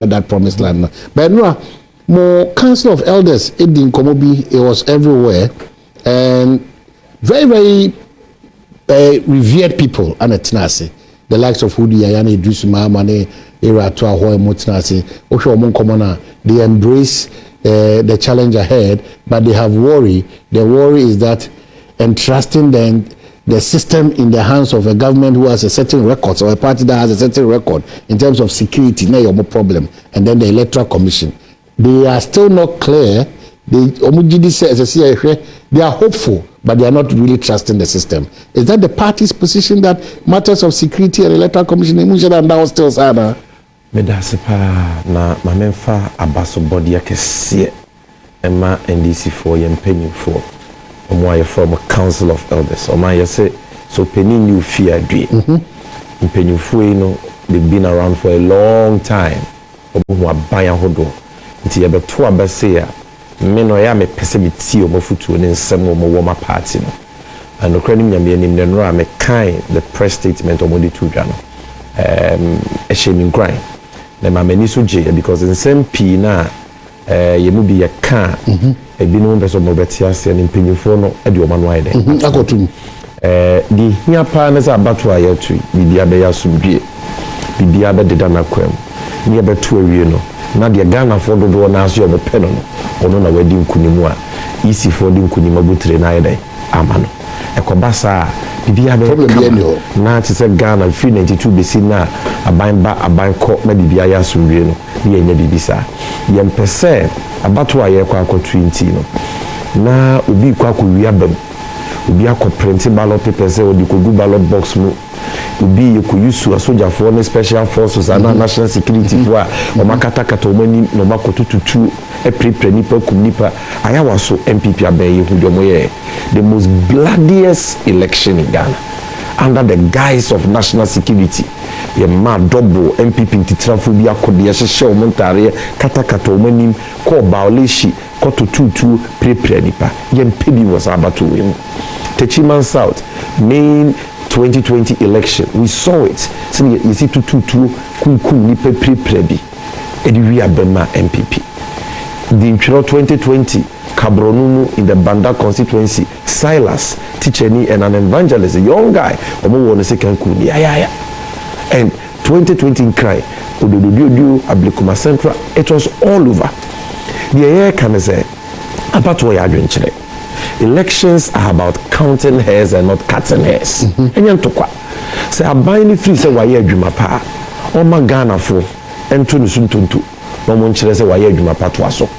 that promised land. But no, more Council of Elders, it didn't come be, it was everywhere, and very, very revered people, and the likes of Hudi, Ayane, Idrisuma, Mane, Era, Tuaho, Motinasi, Osho Monkomona, they embrace the challenge ahead, but they have worry. The worry is that entrusting the system in the hands of a government who has a certain record, or a party that has a certain record in terms of security, now your problem, and then the Electoral Commission. They are still not clear. They are hopeful, but they are not really trusting the system. Is that the party's position that matters of security and Electoral Commission are now still sada? Medasipa na mamemfa abaso body akese ema NDC for yempenny for omo from a Council of Elders. Oma yese so penny new fear dwe. Penny for no they've been around for a long time. Omo abaya hodo. Nti yebeto abase ya me no ya me pese biti omo futu ne nsem omo wo ma party no. And okra nim nyame nim no ra me kan the press statement omo de to dwa no. Eshemi grind. Na mamani so je because in same p na yemu bi yaka ebi no beso mo betiase ne mpanyimfo no e de o manu aide akotum di hia pa na za bato ayetu bibia be yasubie bibia be deda na kwam ni e beto awie no na de Ghana fo dodo na aso o pe no ono na wadi nkunimu a isi fo di nkunimu abutre na aide amano ekobasa bibia be na ti se Ghana 392 besi na aban ko na bibia ya asumwie no ni enya bibisa yempese abato aye kwa 20 no na obi kwa wi bam obi print ballot papers e odi kogu ballot box mu obi yusu asojafo ne special forces and national security for o makata kata o mani no makotututu e prepare nipa kum nipa ayawa so MPP abaye hu domo ye the most bloodiest election in Ghana under the guise of national security. Ye ma double MPP ntitrafo bi akode ye hye o montare kata o mani ko violation ko tutu prepare nipa ye mpebi was abato we Techiman South main 2020 election we saw it so you see tutu kunkum nipa prepare bi edi abema MPP the 2020 Kabronumu in the Banda constituency Silas teacheni and an evangelist a young guy omo won second kuni and 2020 in cry odododio Ablikuma Central it was all over the year can say about what you are doing today. Elections are about counting hairs and not cutting hairs. Enyantokwa say abani free say waye adwuma pa o ma Ghana fo ento no suntonto no mo nkyere say waye adwuma pa to aso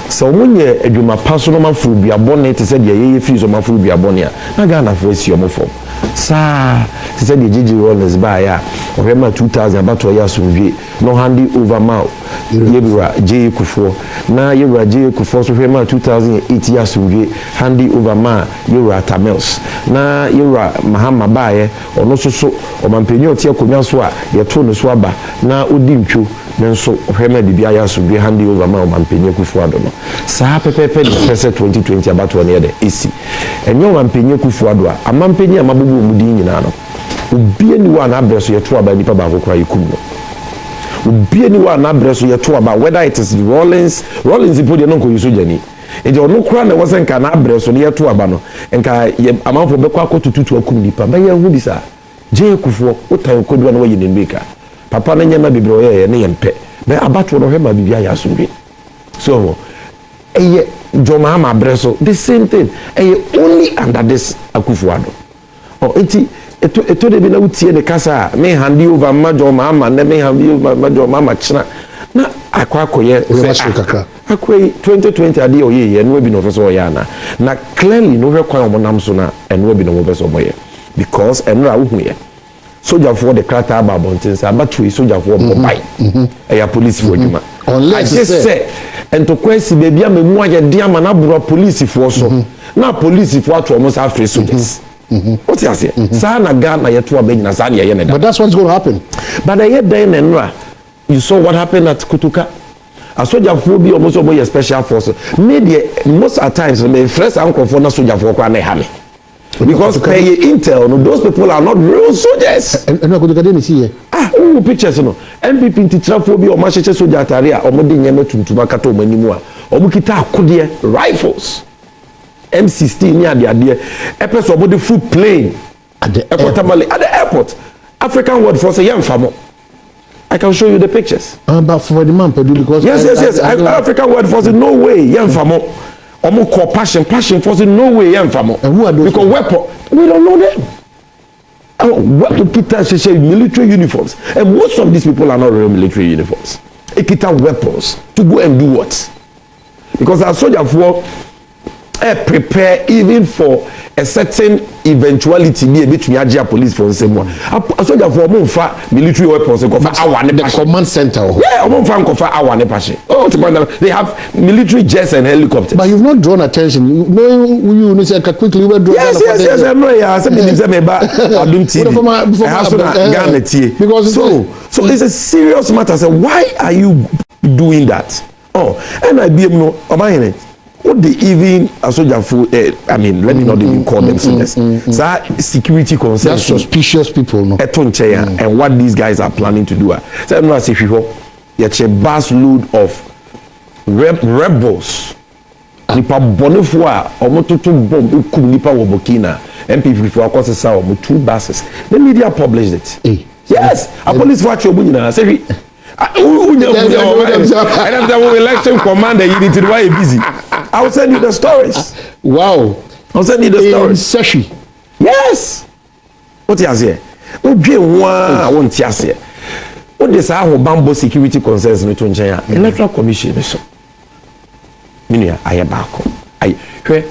so munye adwuma pa so no ma furu bia bone te say de ye free so ma furu bia bone a na Ghana fo esi o mo fo sa te say de Gigi Rollins ba ya o rema 2000 abato ya sunwie no handi over ma yebura J Kufo na yebura J Kufo so rema 2008 ya sunwie handi over ma yebura Tamils na yebura Mahama ba ye ono so o mampenyi otie konwa so a ye to no so aba na odi ntwo nenso rema bibia ya sunwie handi over ma o mampenyi Kufo ado no sa pepepe de pese 2020 abato ne de esi enyo mampenyi Kufo ado a mampenyi amabubu mudi nyina no obie ni wa na abreso ye to aba nipa ba kokra yikum no obie ni wa na abreso ye to aba whether it is Rollins ipo de no ko yuso jani eje ono kra na wose nka na abreso ne ye to aba no nka amanfo be kwa akotututu akum nipa ba ye hu bisa je Kufo utan kodwa na wayi ne mbeka papa na nyama bibro ye ne yempe be abato no hema bibia ya asumbi so eye joma ama abreso the same thing only under this Akufo-Addo eto de bi na utie ne kasa me handi over majo mama na me handi over majo mama china na akwakoye akwai 2020 ade oye ye no bi no feso oya na clearly no hwekwan omonam so na eno bi no mo feso moye because enra wo ye soldier for the crata aba bontense abatwe soldier for bobai eya police for adwuma unless I just say ento kwesi baby amemu aye dia ma na bro police for so na police for ato almost after soldiers. What you say? Sana Ghana yetu abegyina sana ye ne da. But that's what's going to happen. But I hear then enra. You saw what happened at Kutuka. A soldier for be almost special force. Maybe most at times me fresh uncle for na soldier for kwa na ha me. because pay intel, no, those people are not real soldiers. And I could get see pictures no. MPP in Titraphobia or Manchester soldier area or Modin Yemetum to Bakato Menimua or Mukita Kudia rifles. M16 near the idea. Epes or body food plane at the airport. African word for say young famo. I can show you the pictures. But for the man, because yes. African word for say no way young famo. Omo call passion for say no way young famo. And who are those? Because weapon we don't know them. What to kita say military uniforms, and most of these people are not real military uniforms. They kita weapons to go and do what? Because our soldier for prepare even for a certain eventuality be a bit me police for the same one. A soldier for monfa military weapons go for our the command center. Yeah, monfa go for our nepashe. Oh, they have military jets and helicopters. But you've not drawn attention. You know say quickly we draw. Yes. I know. Yeah, say me ba adum TV. Ghana tie. Because so it's a serious matter. So why are you doing that? Oh, and I be no obayene. What they even a soldier for I mean, let me not even call them soldiers. Security concerns. That's suspicious people, no. And what these guys are planning to do. So I say yet a vast load of rebels. Nipa bonifua omototo bomb kum nipa wo Burkina MPP for akose sa o 2 buses. The media published it. Yes, a police watch obunyina say election commander you need to why busy. I will send you the stories. Wow. I'll send you the stories. Seshi. Yes. What you say? O dwe wa I want you say. What this how bambo security concerns no to nchen electoral commission so. Minia ayabako. I hwe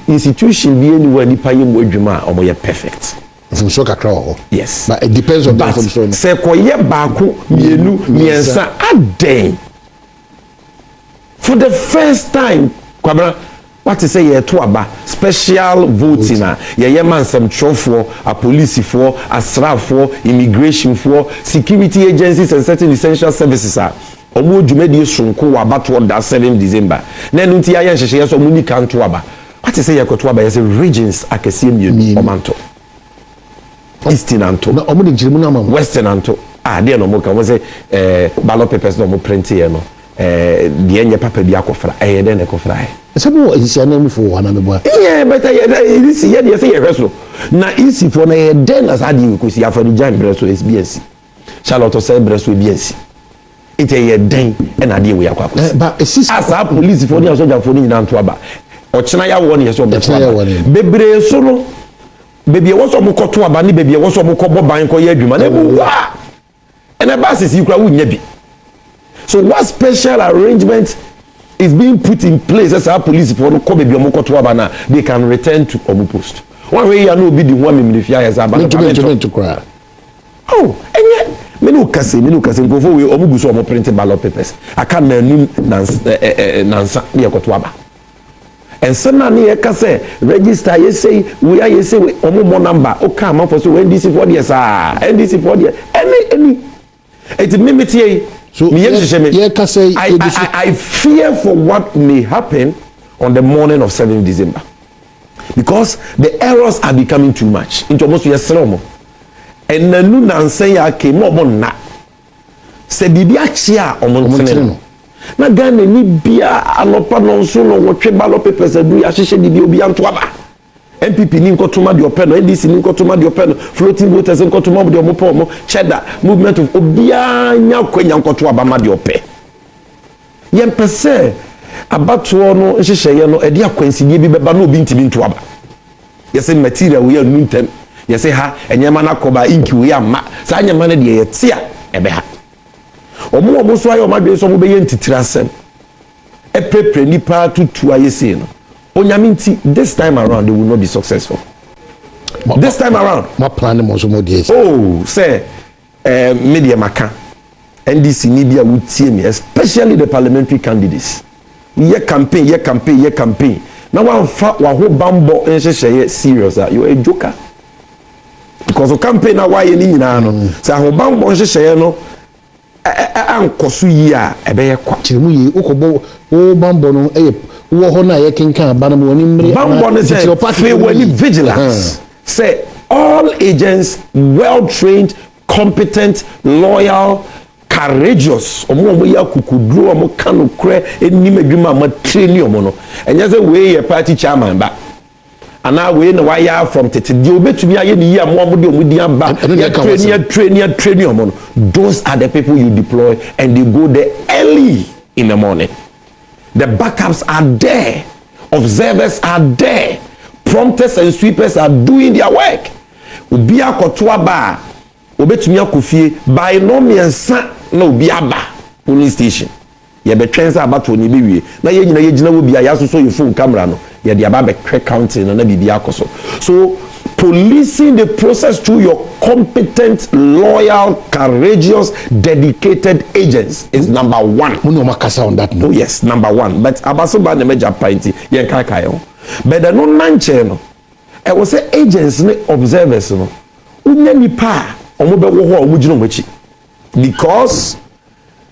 institution bi anywhere nipa yem adwuma omo ye perfect. From so kakra ho. Yes. But it depends on the information. Se koye baako mienu miensa aden. For the first time, Kwabra, what to say ye to aba special voting ye man some for a police for a straf for immigration for security agencies and certain essential services omo dwumadi sonko wa bato that 7 December na nu ntia ye nhehye so muni kan to aba what to say ye to aba ye say regions akese mienu omanto Eastern Anto na omo de njirimu na mama Western Anto there no mo kan say ballot papers no mo print here no the enye papa bi akofra den ekofra sabo isi anam fo wana me boa but isi ye dey say ye reso na isi fo na ye den as adi we kosi afari jam breso SBS Charlotte say breso SBS it ye den and adi we akwa but isi as a police fo ni soldier fo ni nyina nto aba ochina ya won ye so bebre so no bebi e wo so mo koto aba ni bebi e wo so mo kobo ban ko ye adwuma na bu wa and a basis you kura wo nya bi. So what special arrangement is being put in place as our police for the come they can return to Omu post. One way you know be the one ministry as a to cry. Oh, and yet menu kase go for we Omu buso Omu print ballot papers. I can't name nansa near Kotwaba. And some money kase register you say we are you say Omu more number. Okay, man for so when this is what yes and this is what any it's mimity. So I fear for what may happen on the morning of 7 December. Because the errors are becoming too much. Into almost yesterday. And the new Nansaya came more na. Se bibi achia omonteneno. Na Ghana ni bia anopa nonso no wotwe ballot papers adu ya hyehyɛ di bi obi antoaba. MPP ni nkotoma de openo, NDC ni nkotoma de openo, floating voters nkotoma de omopo omo, cheddar movement of obia nya kwanya nkotoaba ma de ope. Yempese abatoɔ no hyehyɛye no ɛde akwansidie bi bɛba no obi ntimi ntoaba. Yɛsɛ material we anu ntem. Yɛsɛ ha enyema na koba inki we amma. Saa nyema na de yɛte a ɛbɛ ha. Omo so ayo madwe so mo bɛyɛ ntitirasɛm. Epepre nipa tutu ayese no. Onyaminti, this time around they will not be successful. This time around, what plan them also more days? Oh, say, media maka, NDC media would see me, especially the parliamentary candidates. Ye campaign. Now one whole bambo and serious. You are a joker. Because the campaign now why you need no. So whole bambo and no. Ankosu ya ebe ye kwa. Chimu ye ukobo o bambo no wo ho na ye kenkan aba no woni mmre bambo say we vigilance say all agents well trained, competent, loyal, courageous omo ya kukuduro omo kanokre enim adwuma ma train omo no enye say we ye party chairman ba ana we na wire from tete di obetumi aye ni yi amo de omudi aba ya train omo no. Those are the people you deploy and they go there early in the morning. The backups are there, observers are there, prompters and sweepers are doing their work. Obi akotoa ba obetumi akofie by no means na obi aba police station ye betwensa abato ni bewie na ye nyina ye gina wo bia ya so so ye phone camera no ye de aba be counting na bibia akoso. So policing the process through your competent, loyal, courageous, dedicated agents is number one. Muno makasa on that no. Oh yes, number one. But abasoba na meja painti ye kaka yo. But the no nanche no I was say agents ne observers no unya nipa omo be wo ho omo gino machi because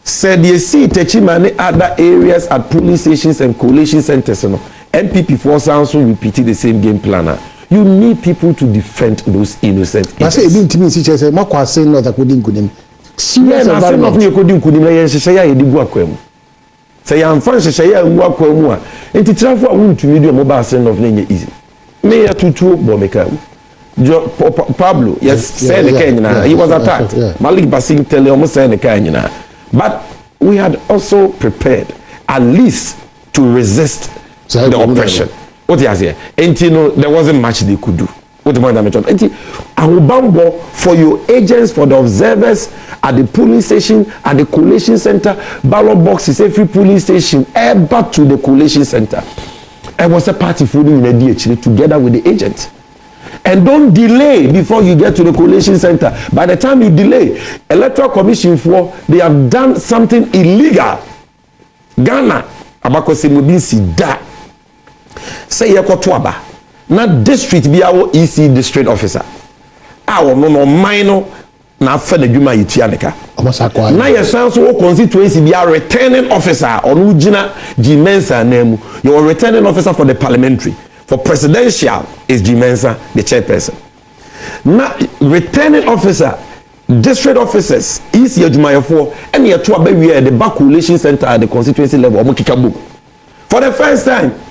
said you see techimane other areas at police stations and collation centers no MPP force also repeated the same game plan. You need people to defend those innocent agents. I say it didn't mean say makwa say no that couldn't kunim serious environment no couldn't kunim na yen hye ya edigu akwam say yan fan hye ya ngu akwam a enti trafo a wuntumi do mobile send of na easy me ya tutu bomeka Pablo yes say the Kenya he was attacked Malik Basing tell almost say the Kenya but we had also prepared at least to resist the oppression. What you say? And you know there wasn't much they could do. What the point I mentioned? And Awubambo for your agents, for the observers at the police station, at the collation center, ballot boxes, every police station, back to the collation center. I was a party for in a DHD together with the agents. And don't delay before you get to the collation center. By the time you delay, electoral commission they have done something illegal. Ghana, abakosi mobisi da. Say yekotoaba na district bi awo EC district officer awo no minor na afa na dwuma yitua neka na yesan so constituency bi a returning officer onu gina Jimensa na mu your returning officer for the parliamentary for presidential is Jimensa the chairperson na returning officer district officers EC adwumayefo and ye to abawie the back collation center at the constituency level omo kikabo for the first time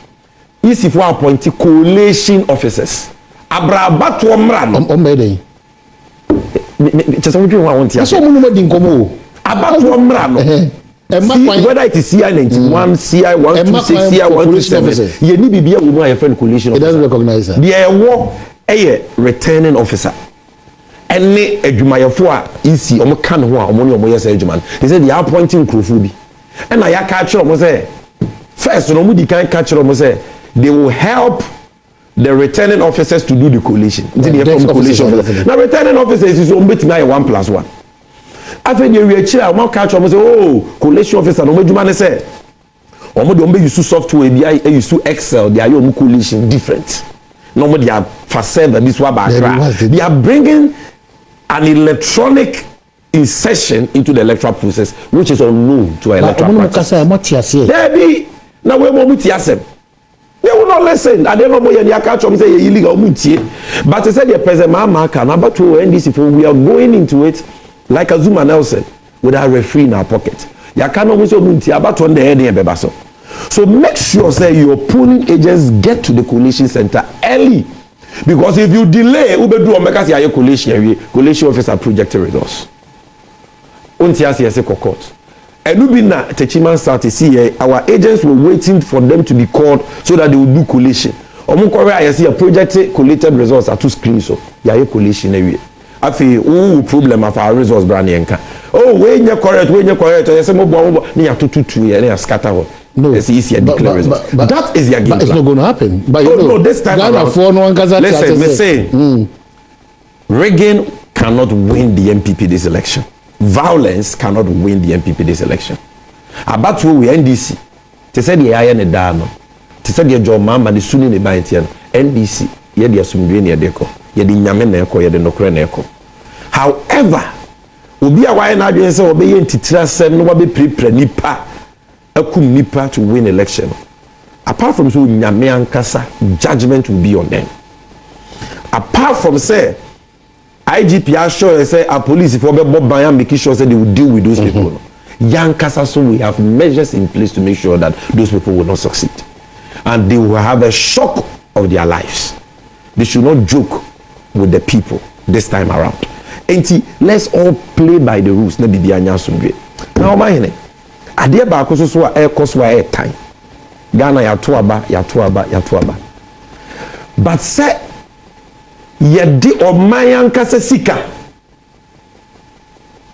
easy for appointing collation officers. Abrabato omrano. Omede. Just what you want here. So many wedding komo. Abato omrano. Whether it is CI 91, CI 126, CI 127. You need to be a woman your friend collation officer. It doesn't recognize that. The war a returning officer. Any edwumayefo easy omo kan ho a omo ne omo yes edwuman. They said they are appointing Krofubi. And I catch omo say first no mu di kan catch omo say they will help the returning officers to do the collation. Now returning officers is on between 1+1. After the reacher, one catch almost say, oh, collation officer, no matter say, or don't use software, they use Excel, they are your collation different. No more they are facade this one background. They are bringing an electronic insertion into the electoral process, which is unknown to electoral practice. There be now we are they will not listen. I don't know why they catch them say illegal mutie. But I said the president Mama number 2 NDC we are going into it like a Zuma Nelson with a referee in our pocket. Ya cannot mutie mutie about on the head here bebaso. So make sure say your polling agents get to the collation center early. Because if you delay, ubedu omeka say collation officer project results. Unti asi court. And we been na Techiman start to see our agents were waiting for them to be called so that they would do collation. Omunkore I see a project collated results are two screens so ya collation every. Afi problem of our results brand yenka. Oh when you correct you say mo bo ni ya tututu ya na scatter ho. No, it's easier declare results. But that is your game. It's not going to happen. But no, this time around. Listen, we say rigging cannot win the MPP this election. Violence cannot win the MPP this election. About who we NDC. They said the iron and down. They said the John Mama the Sunni the Baintian. NDC. Ye the Asumdwini Adeko. Ye the Nyamen Eko. Ye the Nokren Eko. However, Ubi a wine audience or be in Titra Sen no be pre nipa. Akum nipa to win election. apart from so nyame ankasa judgment will be on them. Apart from say IGP assure say a police for Bob Bayan making sure say they will deal with those people. Yankasa, so we have measures in place to make sure that those people will not succeed, and they will have a shock of their lives. They should not joke with the people this time around. And let's all play by the rules. Na bibi anya sumbe. Now my hene. Ade ba ko so air cost wa air time. Ghana ya to aba. But say ye di oman yankasa sika.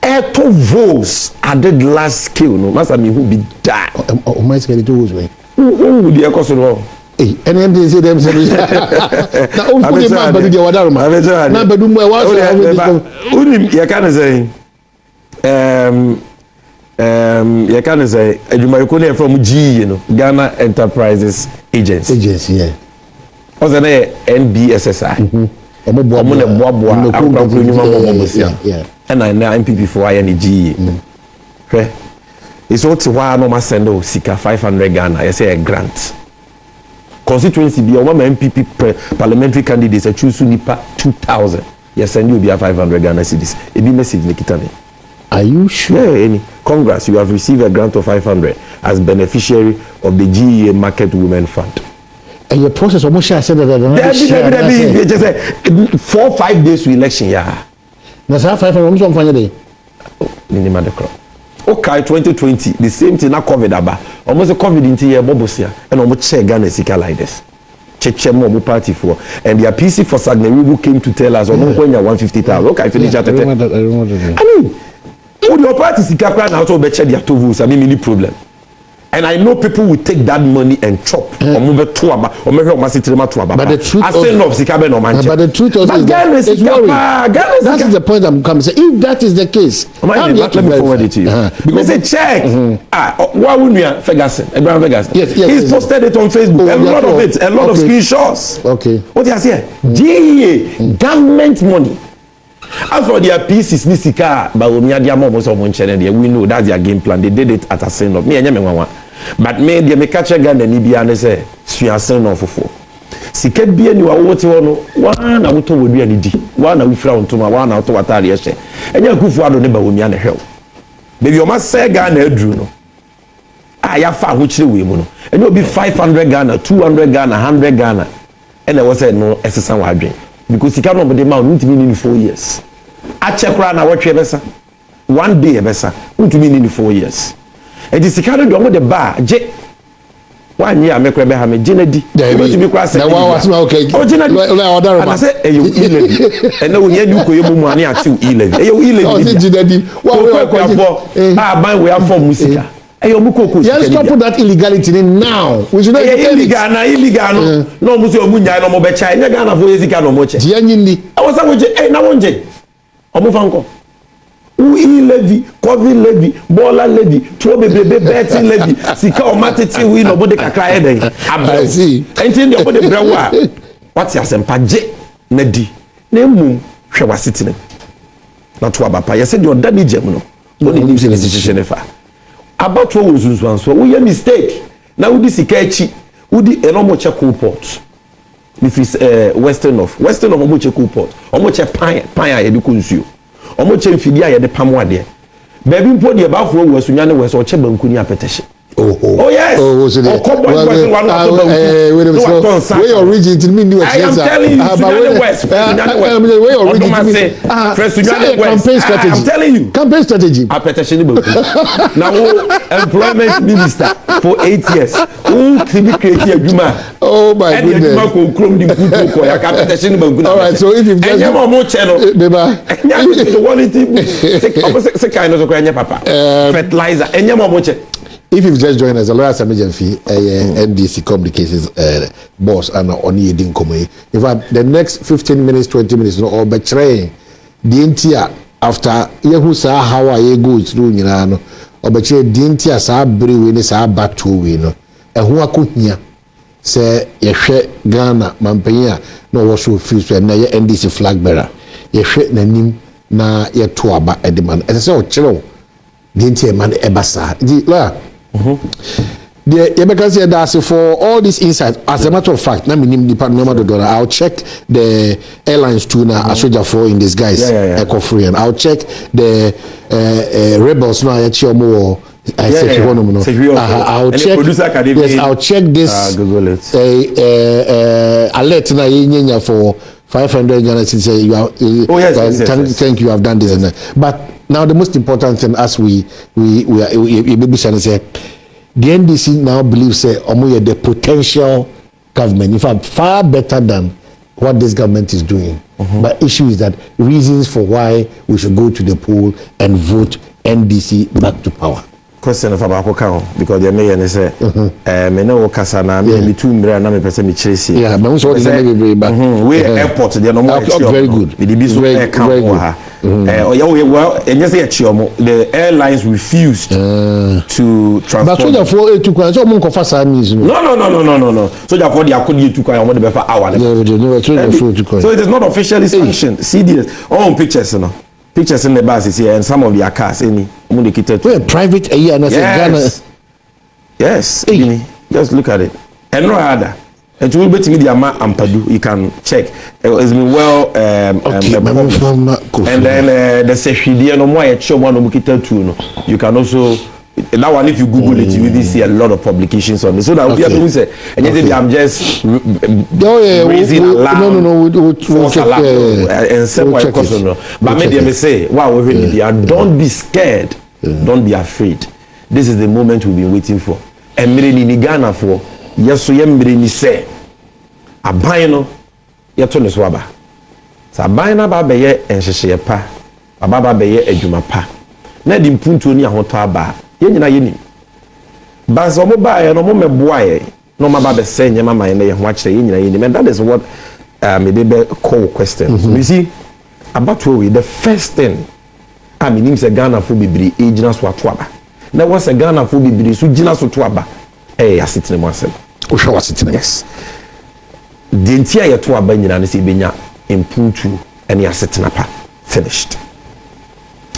Eto votes added last skill no masa me who be die o my sika to votes we who the ekoso no eh ene dem say dem say na o fu the man badu the wadaro ma na badu mo e wa so unim ye kan say ye kan say adwuma ko na from GE no Ghana Enterprises Agency yeah o say na NBSSI omo na boaboa akwa nyuma mo bosia and I know MPP for ING. It's also why no ma send sika 500 Ghana. I say a grant. Constituency be one MPP parliamentary candidates a choose nipa 2,000. Yes, send you be a 500 Ghana cedis. It be message nikitani. Are you sure? Yeah, any Congress, you have received a grant of 500 as beneficiary of the GEA Market Women Fund. And your process almost share said that just 4-5 days to election, yeah. Na sa 500 almost on fanya day. Minimum the crop. Okay, 2020, the same thing na COVID aba. Almost COVID into here bobosia and almost check Ghana sika like this. Cheche mo party for and their PC for Sagnewibu came to tell us on 150,000. Okay, finish that. I mean, would your party sika plan out of beche their two votes? I mean, many problem. And I know people will take that money and chop or move it to Aba or maybe to Aba. But the truth I say no, but the truth also is that is the point I'm coming to say. If that is the case, let me forward it to you. Because they check. Why wouldn't we Ferguson? Abraham Ferguson. Yes. He's posted it on Facebook. A lot of it, a lot of screenshots. Okay. What do you say? GEA, government money. As for their pieces, Nisika, but we know that's their game plan. They did it at a sign of me and but me, they make catch a gun and Nibiana say, Swiasen of four. Sika be any water one out would be any D, one out frown to my one out to what I say. And you go for other neighbor with me and help. Maybe you must say Ghana, Druno. I have found which we mono. And you'll be 500 Ghana, 200 Ghana, 100 Ghana. And I was said no exercise waging. Because he cannot be the amount need to mean in 4 years. I check around now what you besa. One day besa. Need to mean in 4 years. And this kind of do the bar. 1 year make we have me Jenedy. To be quite said. Okay. Oh Jenedy. And I say you e-levy. And now you go you money at you e-levy. You e-levy. Oh Jenedy. What we for? Buy we have for music. Yes, stop that illegality now. We should not illegal. No, Muslim Munya, no more becha. You Ghana for Yezika no moche. I was saying, na wonje. Omufanko. We levy, COVID levy, Bola levy, Trobe betting levy. Sika o matete we no body kakra eden. I see. Enti the body brawa. What's your sempaje? Nedi. Nemu hwe wasitine. Na to abapa. You said your daddy gem no. Body lives in institution efa. About what was one so we a mistake. Now we this ikechi, we di enomo check port. If it's western of omo check port. Omo check pan ya de kunsuo. Omo check mfidi ya de pamo ade. Baby mpo de ba fo we sunya ne we so che banku ni apetehye. Oh yes. Oh so the where your region to me new I am telling you where your region to me campaign strategy. I'm telling you campaign strategy apetehye ni banku. Now employment minister for 8 years who to create adwuma. Oh my goodness. And adwuma ko krom di mputo ko ya apetehye ni banku. All right, so if you've just enye mo channel beba the quality say kind of so enye papa fertilizer enye mo che. If you've just joined us, a lawyer Sammy Gyamfi, NDC Communications boss, and Oni Edin Komei. In fact, the next 15 minutes, 20 minutes, no, or betray the entire after you saw how I go through, you know, or betray the entire sa brew in sa battle, you know, and who are cooking say, ye share Ghana, Mampania, no, was so few, and now NDC flag bearer. Ye share the name na ye to about a demand. As I say, chilo, the entire man ebasa. The lawyer. the Ebeka said that for all these insights, as a matter of fact, I'll check the airlines too now, Asoja for in disguise, Eco Free, and I'll check the rebels now at Chomo. I'll check. Yes, I'll check this. Google it. Alert na for 500 Ghana cedis. You are. Thank you. I've done this and that. But now the most important thing, as we say, the NDC now believes the potential government. In fact, far better than what this government is doing. But issue is that reasons for why we should go to the poll and vote NDC back to power. Question of Abako because the mayor say, me no kasana me two mira na me person me chase. Yeah, but also very back. We airport they no more very good. The very good. Well, and yes, the airlines refused to transport. But so therefore, it took one. So monk of us No. So therefore, they are calling to one the better hour. So it is not officially sanctioned. CDS. Oh, pictures, Pictures in the buses here and some of their cars. Any private yes. Yes. Just look at it. And no other. It will be to me the amount Ampadu. You can check. It's been well. And then the Seshidi no more show one too. You can also that one if you Google it, you will see a lot of publications on it. So that we have to say, and I'm just raising alarm. We'll check and some but maybe they say, wow, don't be scared, don't be afraid. This is the moment we've been waiting for. And in Ghana for yes, so you say a bino yaton swaba. So a bina babaye and sheshepa, a baba beye ejumapa. Nedim puntu ni a hotaba. Yeni but so mobile no more boy no matter saying your mama and watch the yen and that is what maybe call question. You see about the first thing I mean him Ghana for be agina swatwaba. Now was a Ghana for be so gina swatwaba I sit in myself. Was sitting yes. The entire twaba in see benya impuntu and ya sitting up finished.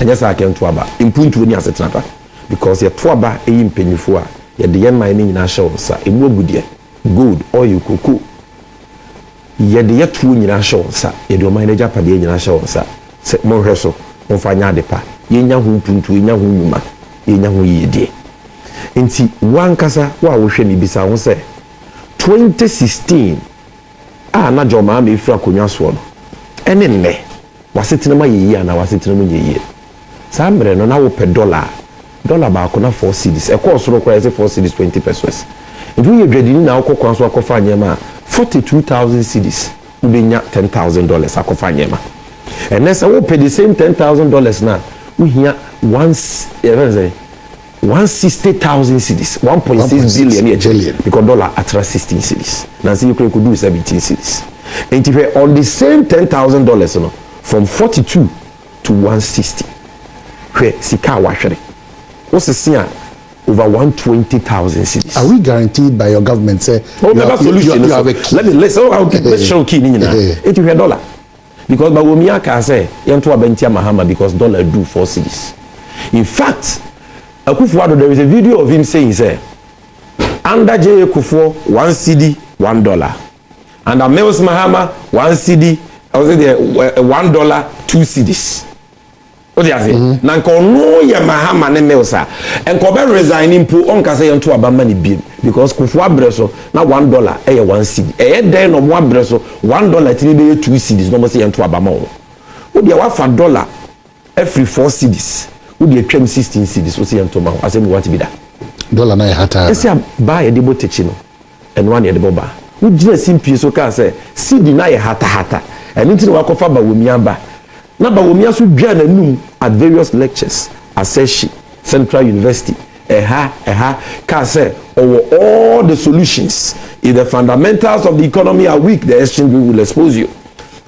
And yes I came to aba impuntu and ya sitting up. Because your twaba e impenifo a ye de yen man ni na show sa emu agudie gold oil koko ye de yetu nyina show sa ye de man na pade nyina show sa se mo hweso mo fa nya de pa ye nya hu tuntu ye nya hu nyuma ye nya hu yedie enti wankasa wa wo hwe ni bisa ho se 2016 na joma me fra konwa so no ene nne wasetena ma ye na wasetena mo ye sa mbre no na wo pe dollar baako na 4 cedis e course ro kwa 4 cedis 20 pesos if you dwedini na akokwa so akofa nyema 42,000 cedis ubenya $10,000 akofa nyema and then we pay the same $10,000 na we here 160,000 cedis 1.6 billion because dollar at 16 cedis now see you could do 17 cedis and if on the same $10,000 no from 42 to 160 where sika washere what's the same over 120,000 cities? Are we guaranteed by your government? Say, you have a solution. Let's show key $80 because Bawumia can say Yantua Bentia Mahama because dollar do 4 cities. In fact, Akufo-Addo, there is a video of him saying, say, under J. Akufo, 1 cedi, $1. Under Melos Mahama, 1 cedi, I was there $1, 2 cedis. What do you say? Nanko no ya Mahama ne Melsa. And Kobe resigning po on kase yanto abamani bi because Akufo-Addo so na $1 e 1 cedi. E den no mo abreso $1 tini be 2 cedis no mo say yanto abama wo. Wo dia wa fa dollar every 4 cedis. Wo dia twam 16 cedis wo say yanto ma. Asem what be that? Dollar na hata. Ese ba ye de botechi no. And one ye de boba. Wo gina simpi so ka say cedi na ye hata. And nti no wakofa ba wo miamba. Na Bawumia so dwa na num at various lectures at Central University can say all the solutions if the fundamentals of the economy are weak the exchange will expose you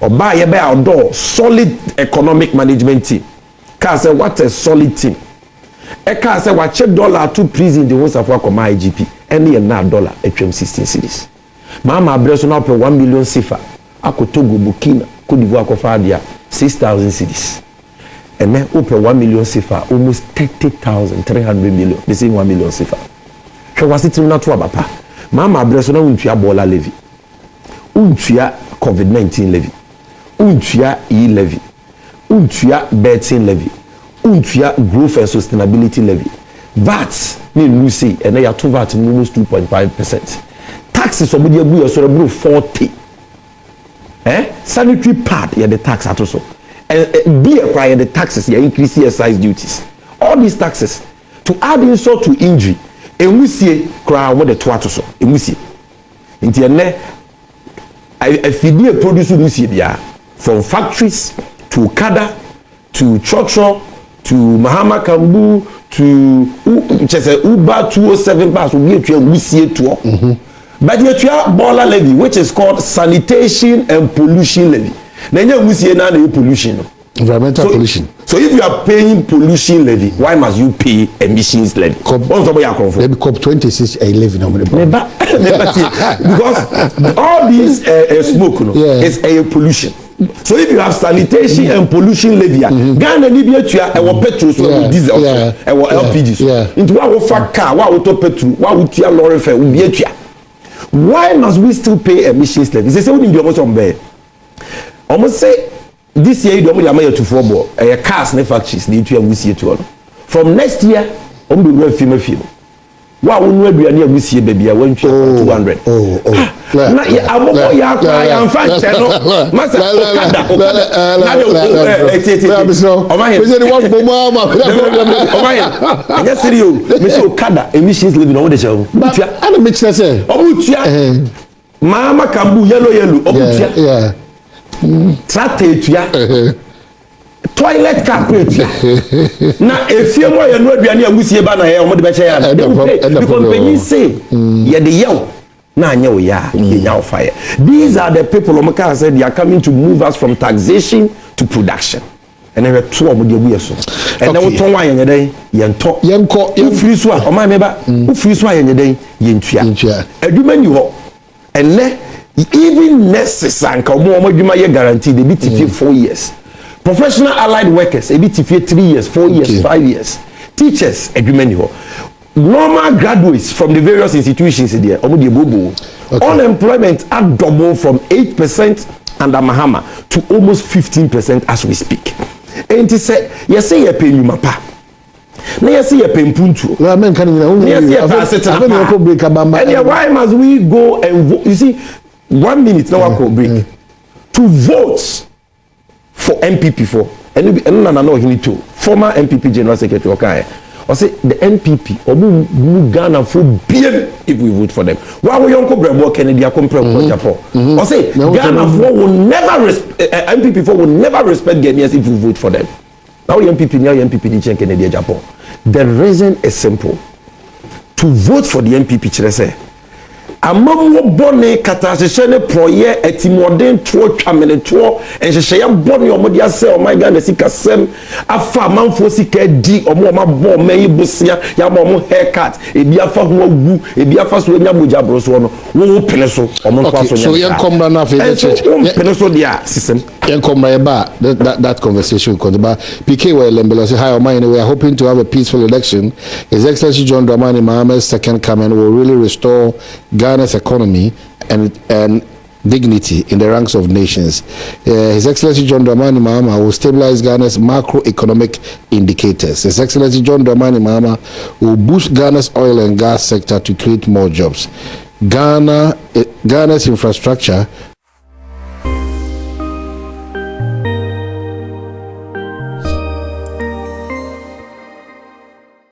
or buy a bear outdoor solid economic management team can say what a solid team can say what check dollar to prison the ones of work on my IGP any and $16 cedis mama abreso now pay 1 million sifa akotogo Burkina Cote d'Ivoire kofadia 6,000 cedis and then open 1 million sifa almost 30,300 million they say 1 million sifa hwe wasitirim na to abapa mama abreso na untua bola levy untua covid-19 levy untua levy untua betting levy untua growth and sustainability levy VAT ni lucy and ya to VAT almost 2.5%. Taxes obodi agu your so 40. Sanitary pad ya the tax atoso. Be acquire the taxes ya increase excise duties. All these taxes to add insult to injury. Emusie kra what the to atoso. Emusie. Inti ene FDA produce lucy dia from factories to Kada to Chocho to Mahama Kambu to Uber 207 bus we to Musie to. But you have Bola levy, which is called sanitation and pollution levy. Then you see another pollution. Environmental pollution. So if you are paying pollution levy, why must you pay emissions levy? Maybe COP26 a levy no because all these smoke is a pollution. So if you have sanitation and pollution levy, Ghana Libya to petrol so diesel so LPG so into what for car, what auto petrol, what would you lorry fare will be why must we still pay emissions levy? They say we need almost on bed. Almost say this year you don't need to football. Cars ne factories need to use it to from next year. On the road film. What we be near we see baby? I went to 200. Na ya I'm fine. No, master. Yes, you. Monsieur Kada emissions living on the show. I don't make sense. Mama Kambu yellow. Yeah. Trate toilet carpet. Na if you more you know aduane agusie ba na here omo de be che ya na because when you say ye de yew na anya o ya ye nya fire. These are the people omo say they are coming to move us from taxation to production. And then we two omo de agu so and then we ton wan ye den ye nto ye free so omo me ba free so ye den ye ntua aduma ni ho enne even nurses and omo aduma ye guarantee they be tifi 4 years. Professional allied workers, a bit 3 years, 4 years, 5 years. Teachers, normal graduates from the various institutions there, unemployment had doubled from 8% under Mahama to almost 15% as we speak. And he said, yes, say you pay you mapa. Now you see a pempuntu. And why must we go and vote? You see, 1 minute now I could break to vote for MPP for and no he need to former MPP General Secretary okay or say the MPP or Ghana for BM if we vote for them why we young Brebo Kennedy compare Japan or say Ghana for will never MPP for will never respect Ghanaians if we vote for them now MPP now MPP in Kennedy Japan the reason is simple to vote for the MPP say amamwo bone katasese ne proye etimodin to twamene to enhehye ya bone omodi ase o my God sika sem afa amanfo sika di omo mabo mayi busia ya mo haircut ebi afa ho awu ebi afa so nya moja broso no wo pene so omo kwa so nya so yen komra na fe church pene so dia system yen komra e ba that conversation kon ba PK we lembelo say hi o my we are hoping to have a peaceful election. His Excellency John Dramani Mahama's second coming will really restore Ghana's economy and dignity in the ranks of nations. His Excellency John Dramani Mahama will stabilize Ghana's macroeconomic indicators. His Excellency John Dramani Mahama will boost Ghana's oil and gas sector to create more jobs. Ghana's infrastructure